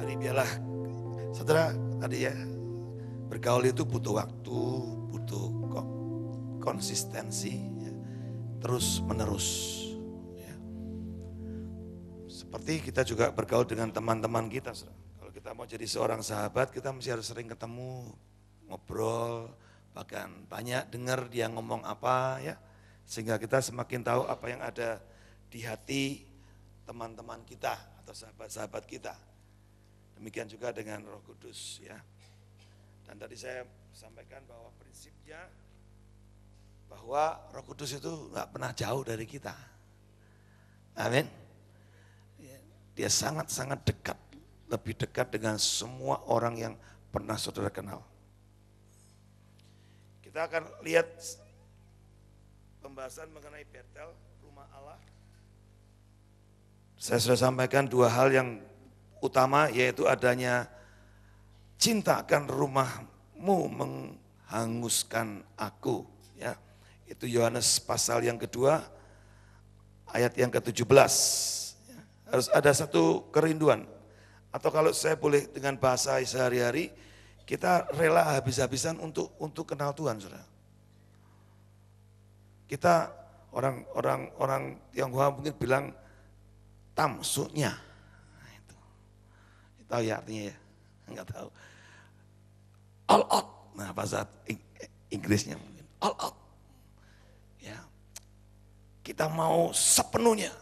Mari biarlah saudara tadi ya, bergaul itu butuh waktu, butuh konsistensi, ya, terus menerus. Ya. Seperti kita juga bergaul dengan teman-teman kita. Kalau kita mau jadi seorang sahabat, kita mesti harus sering ketemu, ngobrol, bahkan banyak dengar dia ngomong apa ya, sehingga kita semakin tahu apa yang ada di hati teman-teman kita atau sahabat-sahabat kita. Demikian juga dengan Roh Kudus ya. Dan tadi saya sampaikan bahwa prinsipnya bahwa Roh Kudus itu nggak pernah jauh dari kita. Amin. Dia sangat-sangat dekat, lebih dekat dengan semua orang yang pernah saudara kenal. Kita akan lihat pembahasan mengenai Betel, rumah Allah. Saya sudah sampaikan dua hal yang utama, yaitu adanya cinta akan rumahmu menghanguskan aku. Ya, itu Yohanes pasal yang kedua, ayat yang ke-17. Ya, harus ada satu kerinduan. Atau kalau saya boleh dengan bahasa sehari-hari, kita rela habis-habisan untuk kenal Tuhan, saudara. Kita orang Tionghoa mungkin bilang tamsunya. Nah, itu tahu ya artinya ya? Enggak tahu. All out. Nah, bahasa Inggrisnya mungkin all out. Ya. Kita mau sepenuhnya.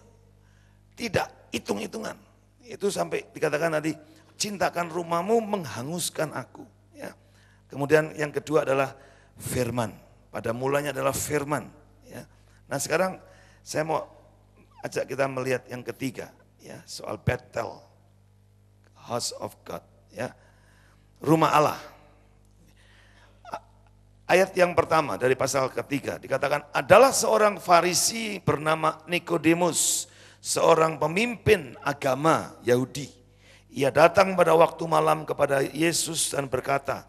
Tidak hitung-hitungan. Itu sampai dikatakan tadi, cintakan rumahmu menghanguskan aku. Ya. Kemudian yang kedua adalah firman. Pada mulanya adalah firman. Ya. Nah sekarang saya mau ajak kita melihat yang ketiga, ya, soal Betel, House of God, ya, rumah Allah. Ayat yang pertama dari pasal ketiga dikatakan, adalah seorang Farisi bernama Nikodemus, seorang pemimpin agama Yahudi. Ia datang pada waktu malam kepada Yesus dan berkata,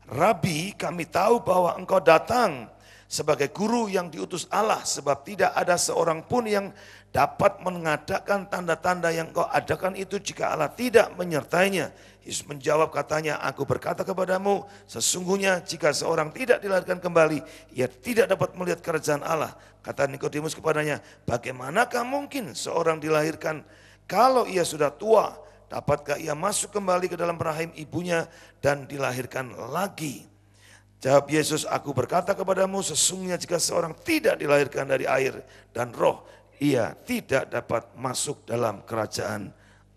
Rabi, kami tahu bahwa engkau datang sebagai guru yang diutus Allah, sebab tidak ada seorang pun yang dapat mengadakan tanda-tanda yang kau adakan itu jika Allah tidak menyertainya. Yesus menjawab katanya, aku berkata kepadamu, sesungguhnya jika seorang tidak dilahirkan kembali, ia tidak dapat melihat kerajaan Allah. Kata Nikodemus kepadanya, bagaimanakah mungkin seorang dilahirkan kalau ia sudah tua? Dapatkah ia masuk kembali ke dalam rahim ibunya dan dilahirkan lagi? Jawab Yesus, aku berkata kepadamu, sesungguhnya jika seorang tidak dilahirkan dari air dan roh, ia tidak dapat masuk dalam kerajaan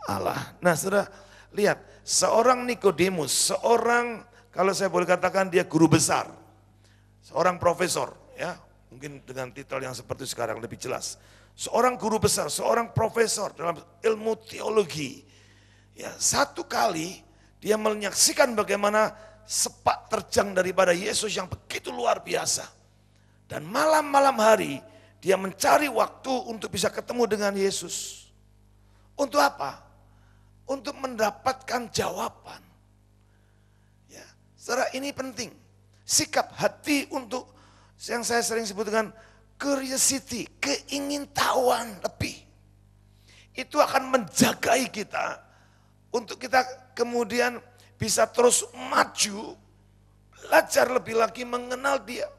Allah. Nah saudara, lihat, seorang Nikodemus, seorang, kalau saya boleh katakan dia guru besar, seorang profesor, ya, mungkin dengan titel yang seperti sekarang lebih jelas. Seorang guru besar, seorang profesor dalam ilmu teologi. Ya, satu kali dia menyaksikan bagaimana sepak terjang daripada Yesus yang begitu luar biasa. Dan malam-malam hari dia mencari waktu untuk bisa ketemu dengan Yesus. Untuk apa? Untuk mendapatkan jawaban. Ya, saudara, ini penting. Sikap hati untuk yang saya sering sebut dengan curiosity, keingintahuan lebih. Itu akan menjagai kita untuk kita kemudian bisa terus maju, belajar lebih lagi mengenal dia.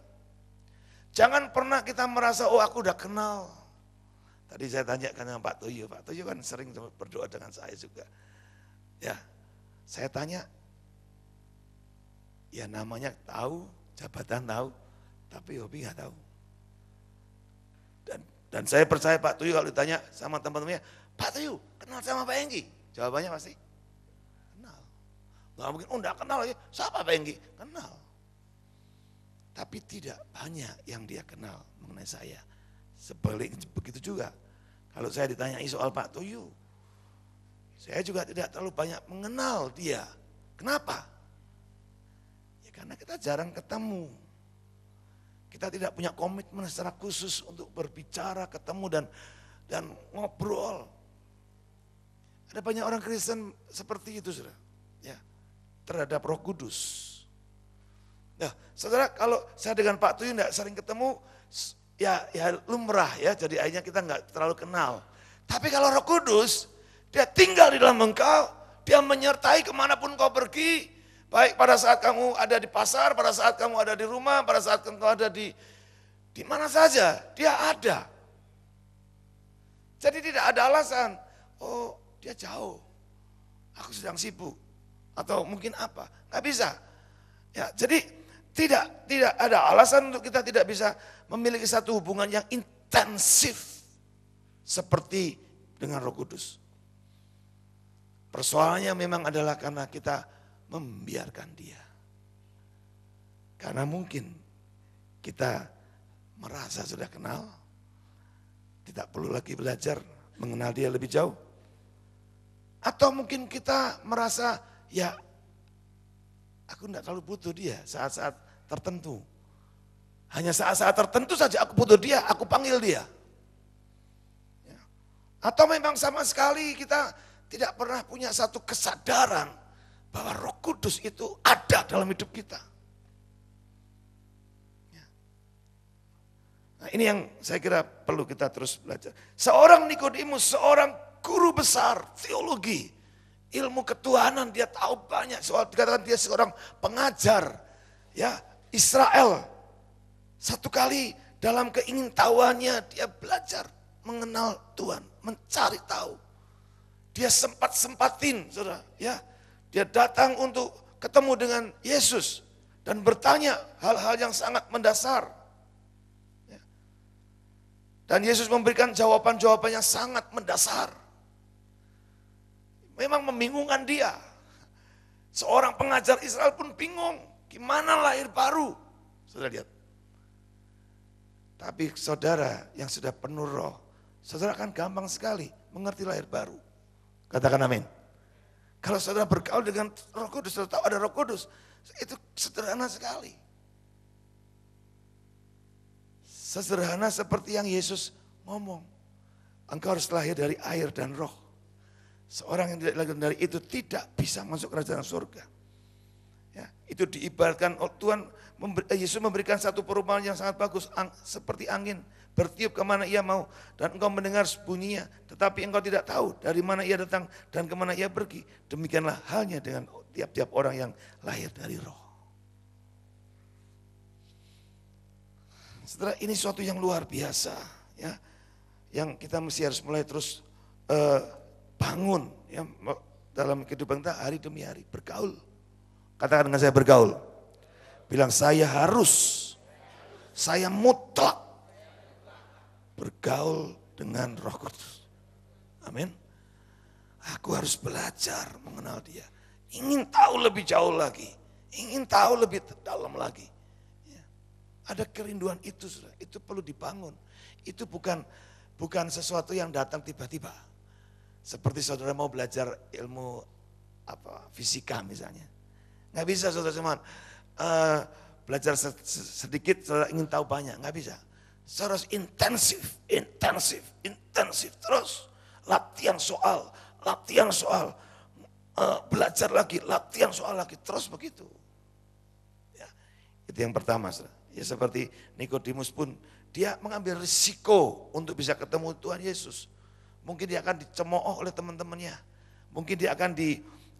Jangan pernah kita merasa, oh aku udah kenal. Tadi saya tanyakan dengan Pak Toyo kan sering berdoa dengan saya juga. Ya, saya tanya, ya namanya tahu, jabatan tahu, tapi hobi nggak tahu. Dan saya percaya Pak Toyo kalau ditanya sama teman-temannya, Pak Toyo kenal sama Pak Enggi? Jawabannya pasti, nggak mungkin, oh enggak kenal aja, siapa Pak Enggi? Kenal. Tapi tidak banyak yang dia kenal mengenai saya. Sebaliknya begitu juga. Kalau saya ditanyai soal Pak Toyo, saya juga tidak terlalu banyak mengenal dia. Kenapa? Ya karena kita jarang ketemu. Kita tidak punya komitmen secara khusus untuk berbicara, ketemu dan ngobrol. Ada banyak orang Kristen seperti itu, saudara. Ya, terhadap Roh Kudus. Nah, saudara, kalau saya dengan Pak Toyo enggak sering ketemu, ya lumrah ya, jadi akhirnya kita enggak terlalu kenal. Tapi kalau Roh Kudus, dia tinggal di dalam engkau Dia menyertai kemanapun kau pergi. Baik pada saat kamu ada di pasar, pada saat kamu ada di rumah, pada saat kamu ada di mana saja, dia ada. Jadi tidak ada alasan, oh dia jauh, aku sedang sibuk, atau mungkin apa, nggak bisa. Ya, jadi tidak ada alasan untuk kita tidak bisa memiliki satu hubungan yang intensif seperti dengan Roh Kudus. Persoalannya memang adalah karena kita membiarkan dia. Karena mungkin kita merasa sudah kenal, tidak perlu lagi belajar mengenal dia lebih jauh. Atau mungkin kita merasa, ya aku tidak terlalu butuh dia saat-saat tertentu. Hanya saat-saat tertentu saja aku butuh dia, aku panggil dia. Ya. Atau memang sama sekali kita tidak pernah punya satu kesadaran bahwa Roh Kudus itu ada dalam hidup kita. Ya. Nah, ini yang saya kira perlu kita terus belajar. Seorang Nikodemus, seorang guru besar teologi, ilmu ketuhanan, dia tahu banyak soal, dikatakan dia seorang pengajar, ya Israel. Satu kali dalam keingintahuannya dia belajar mengenal Tuhan, mencari tahu. Dia sempat-sempatin, saudara, ya. Dia datang untuk ketemu dengan Yesus dan bertanya hal-hal yang sangat mendasar. Ya. Dan Yesus memberikan jawaban-jawaban yang sangat mendasar. Memang membingungkan dia. Seorang pengajar Israel pun bingung, gimana lahir baru? Saudara lihat. Tapi saudara yang sudah penuh roh, saudara kan gampang sekali mengerti lahir baru. Katakan amin. Kalau saudara bergaul dengan Roh Kudus, saudara tahu ada Roh Kudus, itu sederhana sekali. Sesederhana seperti yang Yesus ngomong. Engkau harus lahir dari air dan roh. Seorang yang tidak lahir dari itu tidak bisa masuk kerajaan surga. Ya, itu diibaratkan Tuhan, Yesus memberikan satu perumpamaan yang sangat bagus, seperti angin bertiup kemana ia mau, dan engkau mendengar bunyinya, tetapi engkau tidak tahu dari mana ia datang dan kemana ia pergi. Demikianlah halnya dengan tiap-tiap orang yang lahir dari roh. Setelah ini suatu yang luar biasa, ya, yang kita mesti harus mulai terus bangun, ya, dalam kehidupan kita hari demi hari, bergaul. Katakan dengan saya, bergaul. Bilang, saya mutlak bergaul dengan Roh Kudus. Amin. Aku harus belajar mengenal dia. Ingin tahu lebih jauh lagi. Ingin tahu lebih dalam lagi. Ya. Ada kerinduan itu, saudara. Itu perlu dibangun. Itu bukan sesuatu yang datang tiba-tiba. Seperti saudara mau belajar ilmu fisika misalnya. Nggak bisa saudara cuma belajar sedikit, saudara ingin tahu banyak. Nggak bisa. Saudara harus intensif terus. Latihan soal, belajar lagi, latihan soal lagi, terus begitu. Ya, itu yang pertama, saudara. Ya seperti Nikodemus pun, dia mengambil risiko untuk bisa ketemu Tuhan Yesus. Mungkin dia akan dicemooh oleh teman-temannya. Mungkin dia akan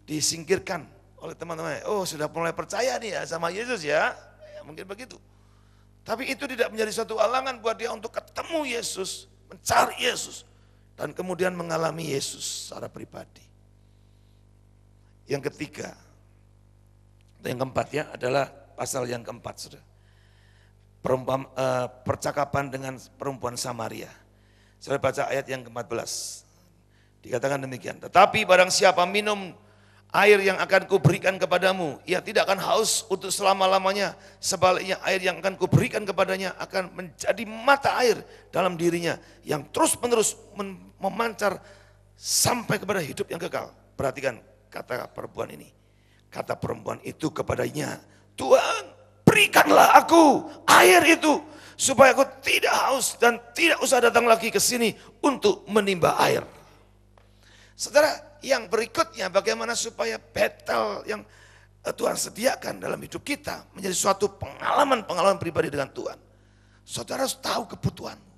disingkirkan oleh teman-temannya. Oh, sudah mulai percaya nih ya sama Yesus ya. Mungkin begitu. Tapi itu tidak menjadi suatu halangan buat dia untuk ketemu Yesus, mencari Yesus, dan kemudian mengalami Yesus secara pribadi. Yang ketiga, yang keempat ya, adalah pasal yang keempat, saudara. Percakapan dengan perempuan Samaria. Saya baca ayat yang ke-14. Dikatakan demikian. Tetapi barang siapa minum air yang akan kuberikan kepadamu, ia tidak akan haus untuk selama-lamanya. Sebaliknya air yang akan kuberikan kepadanya akan menjadi mata air dalam dirinya, yang terus-menerus memancar sampai kepada hidup yang kekal. Perhatikan kata perempuan ini. Kata perempuan itu kepadanya, Tuhan, berikanlah aku air itu, supaya aku tidak haus dan tidak usah datang lagi ke sini untuk menimba air. Saudara, yang berikutnya bagaimana supaya battle yang Tuhan sediakan dalam hidup kita menjadi suatu pengalaman pribadi dengan Tuhan. Saudara harus tahu kebutuhanmu.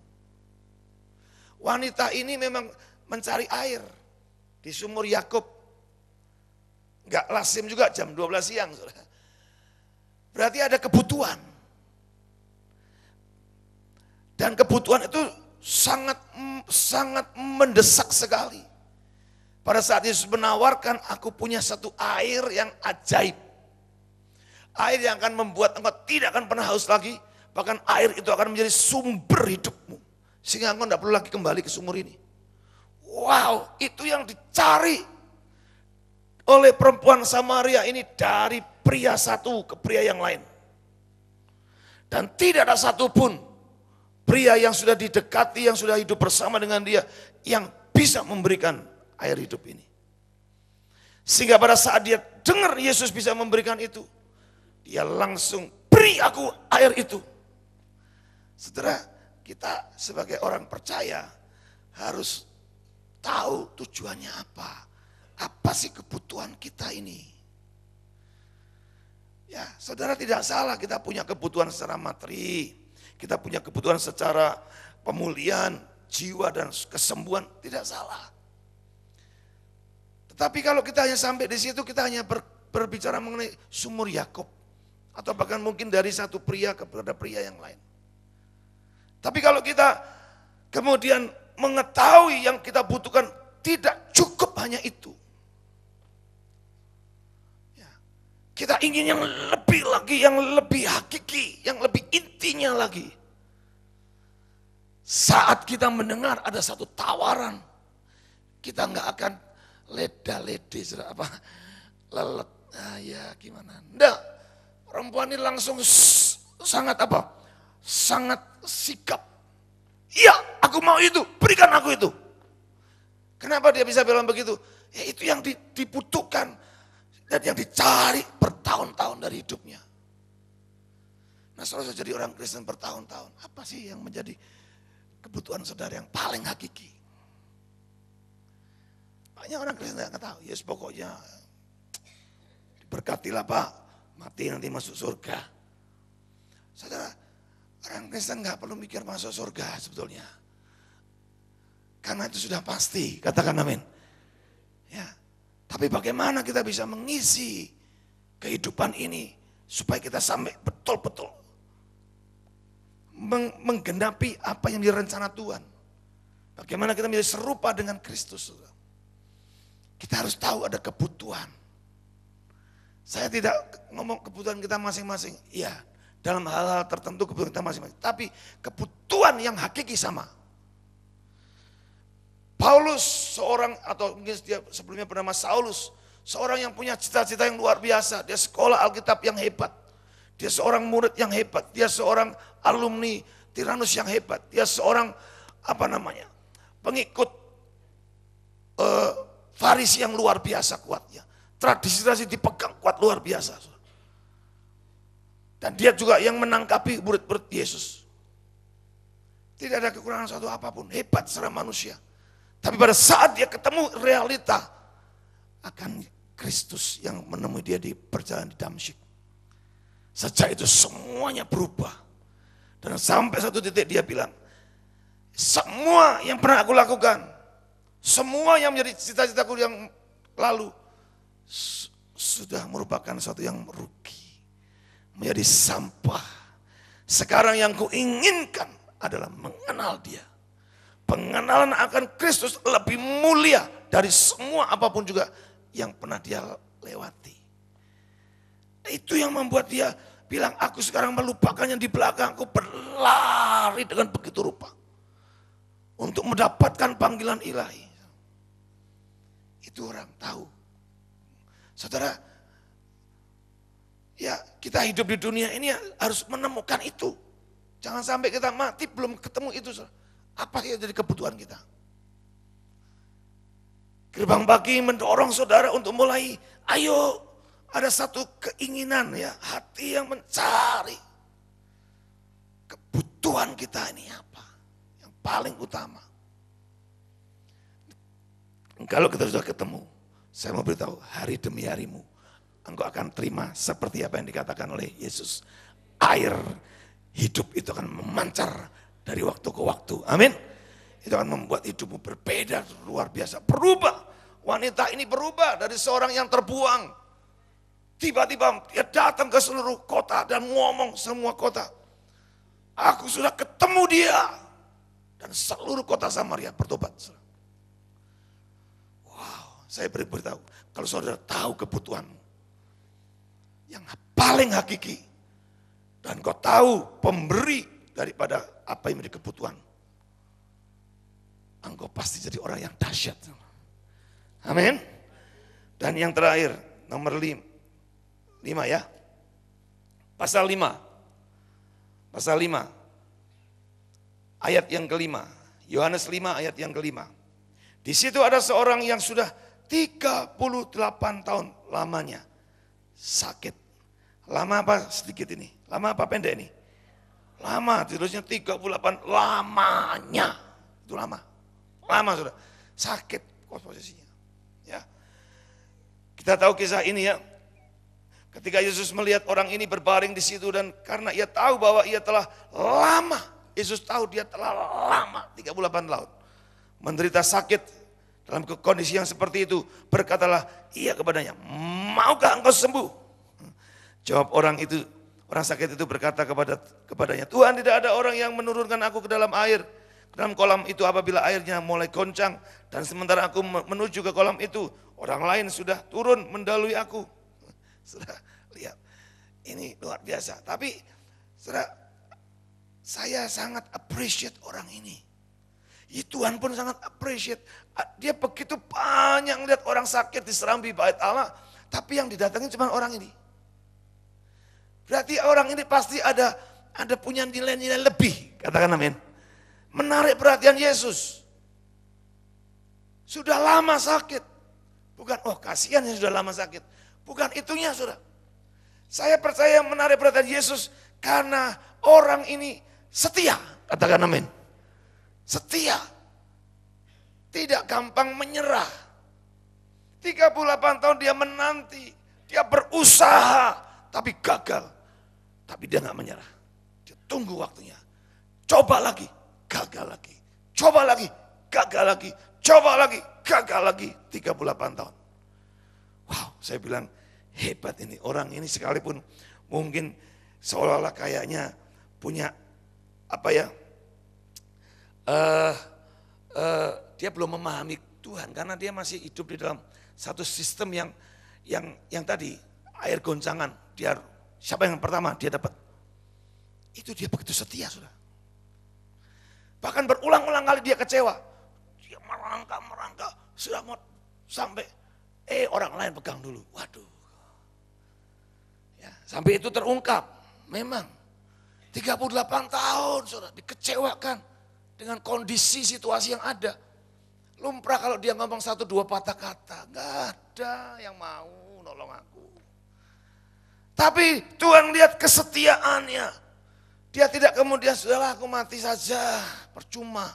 Wanita ini memang mencari air di sumur Yakub. Enggak lazim juga jam 12 siang. Berarti ada kebutuhan. Dan kebutuhan itu sangat mendesak sekali. Pada saat Yesus menawarkan, aku punya satu air yang ajaib. Air yang akan membuat engkau tidak akan pernah haus lagi. Bahkan air itu akan menjadi sumber hidupmu. Sehingga engkau tidak perlu lagi kembali ke sumur ini. Wow, itu yang dicari oleh perempuan Samaria ini dari pria satu ke pria yang lain. Dan tidak ada satupun pria yang sudah didekati, yang sudah hidup bersama dengan dia, yang bisa memberikan air hidup ini. Sehingga pada saat dia dengar Yesus bisa memberikan itu, dia langsung beri aku air itu. Saudara, kita sebagai orang percaya harus tahu tujuannya apa. Apa sih kebutuhan kita ini? Ya, saudara tidak salah kita punya kebutuhan secara materi. Kita punya kebutuhan secara pemulihan, jiwa dan kesembuhan, tidak salah. Tetapi kalau kita hanya sampai di situ, kita hanya berbicara mengenai sumur Yakob. Atau bahkan mungkin dari satu pria kepada pria yang lain. Tapi kalau kita kemudian mengetahui yang kita butuhkan, tidak cukup hanya itu. Ya, kita ingin yang lebih lagi, yang lebih hakiki, yang lebih intinya lagi. Saat kita mendengar ada satu tawaran, kita nggak akan leda-lede, lelet, ya gimana. Enggak, perempuan ini langsung sangat sangat sikap. Iya, aku mau itu, berikan aku itu. Kenapa dia bisa bilang begitu? Ya itu yang dibutuhkan dan yang dicari bertahun-tahun dari hidupnya. Nah, saudara jadi orang Kristen bertahun-tahun, apa sih yang menjadi kebutuhan saudara yang paling hakiki? Banyak orang Kristen tidak tahu. Yes, pokoknya diberkatilah Pak, mati nanti masuk surga. Saudara, orang Kristen nggak perlu mikir masuk surga sebetulnya. Karena itu sudah pasti, katakan amin. Ya, tapi bagaimana kita bisa mengisi kehidupan ini supaya kita sampai betul-betul menggenapi apa yang direncana Tuhan. Bagaimana kita menjadi serupa dengan Kristus. Kita harus tahu ada kebutuhan. Saya tidak ngomong kebutuhan kita masing-masing. Iya, dalam hal-hal tertentu kebutuhan kita masing-masing. Tapi kebutuhan yang hakiki sama. Paulus seorang, atau mungkin dia sebelumnya bernama Saulus, seorang yang punya cita-cita yang luar biasa. Dia sekolah Alkitab yang hebat. Dia seorang murid yang hebat. Dia seorang alumni Tiranus yang hebat. Dia seorang pengikut Farisi yang luar biasa kuatnya. Tradisi dipegang kuat luar biasa. Dan dia juga yang menangkapi murid-murid Yesus. Tidak ada kekurangan suatu apapun. Hebat secara manusia. Tapi pada saat dia ketemu realita akan Kristus yang menemui dia di perjalanan di Damsyik. Sejak itu semuanya berubah. Dan sampai satu titik dia bilang, semua yang pernah aku lakukan, semua yang menjadi cita-citaku yang lalu, sudah merupakan sesuatu yang merugi. Menjadi sampah. Sekarang yang kuinginkan adalah mengenal dia. Pengenalan akan Kristus lebih mulia dari semua apapun juga yang pernah dia lewati. Itu yang membuat dia bilang, aku sekarang melupakan yang di belakang, aku berlari dengan begitu rupa. Untuk mendapatkan panggilan ilahi. Itu orang tahu. Saudara, ya kita hidup di dunia ini harus menemukan itu. Jangan sampai kita mati belum ketemu itu. Saudara. Apa yang jadi kebutuhan kita? Gerbang pagi mendorong saudara untuk mulai, ayo ada satu keinginan ya, hati yang mencari kebutuhan kita ini apa, yang paling utama. Kalau kita sudah ketemu, saya mau beritahu hari demi harimu, engkau akan terima seperti apa yang dikatakan oleh Yesus. Air hidup itu akan memancar dari waktu ke waktu. Amin. Itu akan membuat hidupmu berbeda, luar biasa, berubah. wanita ini berubah dari seorang yang terbuang. Tiba-tiba dia datang ke seluruh kota dan ngomong semua kota. Aku sudah ketemu dia. Dan seluruh kota Samaria bertobat. Wow, saya beritahu. Kalau saudara tahu kebutuhanmu. Yang paling hakiki. Dan kau tahu pemberi daripada apa yang menjadi kebutuhan. Engkau pasti jadi orang yang dahsyat. Amin. Dan yang terakhir, nomor 5 ya. Pasal 5. Pasal 5. Ayat yang kelima. Yohanes 5 ayat yang kelima. Di situ ada seorang yang sudah 38 tahun lamanya sakit. Lama apa sedikit ini? Lama apa pendek ini? Lama, tulisnya 38 lamanya. Itu lama. Lama sudah. Sakit posisinya. Ya. Kita tahu kisah ini ya. Ketika Yesus melihat orang ini berbaring di situ dan karena ia tahu bahwa ia telah lama, Yesus tahu dia telah lama 38 tahun menderita sakit dalam kondisi yang seperti itu, berkatalah ia kepadanya, maukah engkau sembuh? Jawab orang sakit itu berkata kepadanya, Tuhan, tidak ada orang yang menurunkan aku ke dalam air, ke dalam kolam itu apabila airnya mulai goncang, dan sementara aku menuju ke kolam itu, orang lain sudah turun mendahului aku. Sudah lihat, ini luar biasa. Tapi saya sangat appreciate orang ini. Tuhan pun sangat appreciate. Dia begitu banyak lihat orang sakit diserambi bait Allah, tapi yang didatangi cuma orang ini. Berarti orang ini pasti ada punya nilai-nilai lebih, katakan amin. Menarik perhatian Yesus. Sudah lama sakit. Bukan, kasihan yang sudah lama sakit. Bukan itunya, saudara. Saya percaya menarik perhatian Yesus karena orang ini setia. Katakan amin. Setia. Tidak gampang menyerah. 38 tahun dia menanti. Dia berusaha. Tapi gagal. Tapi dia gak menyerah. Dia tunggu waktunya. Coba lagi. Gagal lagi. Coba lagi. Gagal lagi. Coba lagi. Gagal lagi. 38 tahun. Wow, saya bilang hebat ini. Orang ini sekalipun mungkin seolah-olah kayaknya punya dia belum memahami Tuhan karena dia masih hidup di dalam satu sistem yang tadi air goncangan. Siapa yang pertama dia dapat? Itu dia begitu setia, sudah. Bahkan berulang-ulang kali dia kecewa. Dia merangkak, sudah mau sampai orang lain pegang dulu. Waduh. Ya, sampai itu terungkap. Memang 38 tahun sudah dikecewakan dengan kondisi situasi yang ada. Lumrah kalau dia ngomong 1-2 patah kata. Gak ada yang mau nolong aku. Tapi Tuhan lihat kesetiaannya. Dia tidak kemudian, sudahlah aku mati saja, percuma.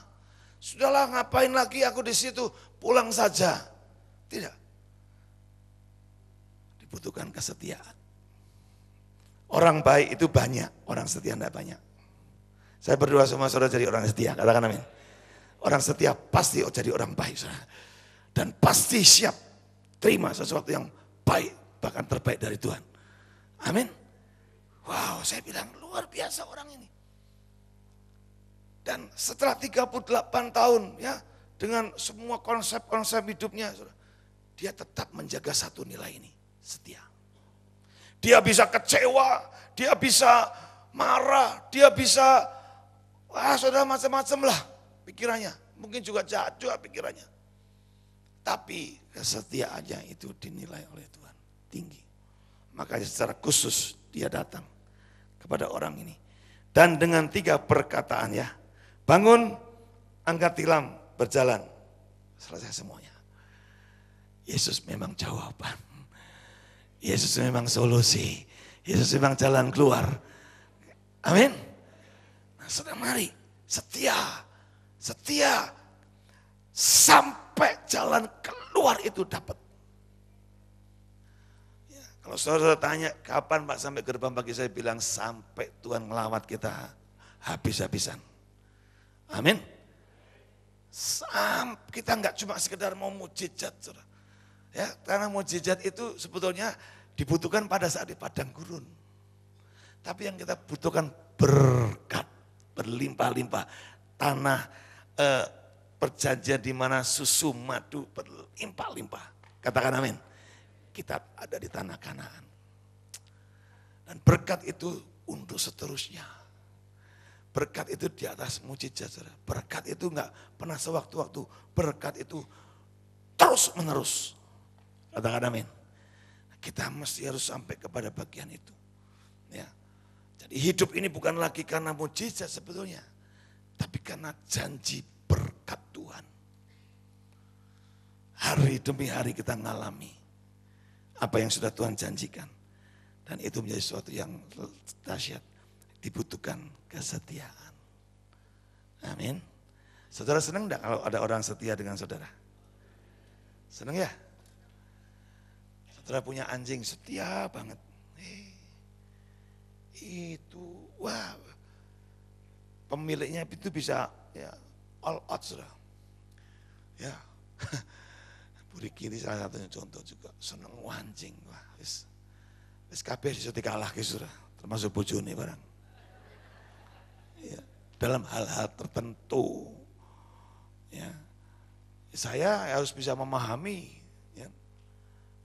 Sudahlah ngapain lagi aku di situ, pulang saja. Tidak. Dibutuhkan kesetiaan. Orang baik itu banyak, orang setia tidak banyak. Saya berdoa semua saudara jadi orang setia, katakan amin. Orang setia pasti jadi orang baik, saudara. Dan pasti siap terima sesuatu yang baik, bahkan terbaik dari Tuhan. Amin. Wow, saya bilang luar biasa orang ini. Dan setelah 38 tahun ya, dengan semua konsep-konsep hidupnya, saudara, dia tetap menjaga satu nilai ini, setia. Dia bisa kecewa, dia bisa marah, dia bisa, saudara macam-macam lah pikirannya. Mungkin juga jahat juga pikirannya. Tapi kesetiaannya itu dinilai oleh Tuhan tinggi. Makanya secara khusus dia datang kepada orang ini. Dan dengan 3 perkataan ya, bangun, angkat tilam, berjalan. Selesai semuanya. Yesus memang jawaban. Yesus memang solusi. Yesus memang jalan keluar. Amin. Nah, saudara mari setia sampai jalan keluar itu dapat. Ya, kalau saudara tanya kapan Pak sampai gerbang pagi, saya bilang sampai Tuhan melawat kita habis-habisan. Amin. Kita nggak cuma sekedar mau mujizat, saudara. Ya, karena mukjizat itu sebetulnya dibutuhkan pada saat di padang gurun. Tapi yang kita butuhkan berkat, berlimpah-limpah. Tanah perjanjian di mana susu madu berlimpah-limpah. Katakan amin. Kita ada di tanah Kanaan. Dan berkat itu untuk seterusnya. Berkat itu di atas mukjizat. Berkat itu enggak pernah sewaktu-waktu. Berkat itu terus menerus. Katakan amin. Kita mesti harus sampai kepada bagian itu. Ya. Jadi hidup ini bukan lagi karena mukjizat sebetulnya. Tapi karena janji berkat Tuhan. Hari demi hari kita ngalami apa yang sudah Tuhan janjikan. Dan itu menjadi sesuatu yang dahsyat. Dibutuhkan kesetiaan. Amin. Saudara senang enggak kalau ada orang setia dengan saudara? Senang ya? Saudara punya anjing setia banget. Itu, wah, pemiliknya itu bisa ya all out sudah. Ya, Bu Riki ini salah satunya contoh juga, seneng anjing. Wah, wis kabeh iso dikalah sudah, termasuk bojone barang. Ya, dalam hal-hal tertentu, ya, saya harus bisa memahami. Ya.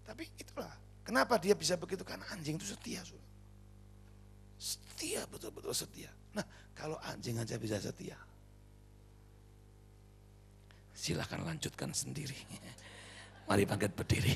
Tapi itulah, kenapa dia bisa begitu? Karena anjing itu setia. Sudah. Setia, betul-betul setia. Nah, kalau anjing aja bisa setia, silahkan lanjutkan sendiri. Mari bangkit berdiri.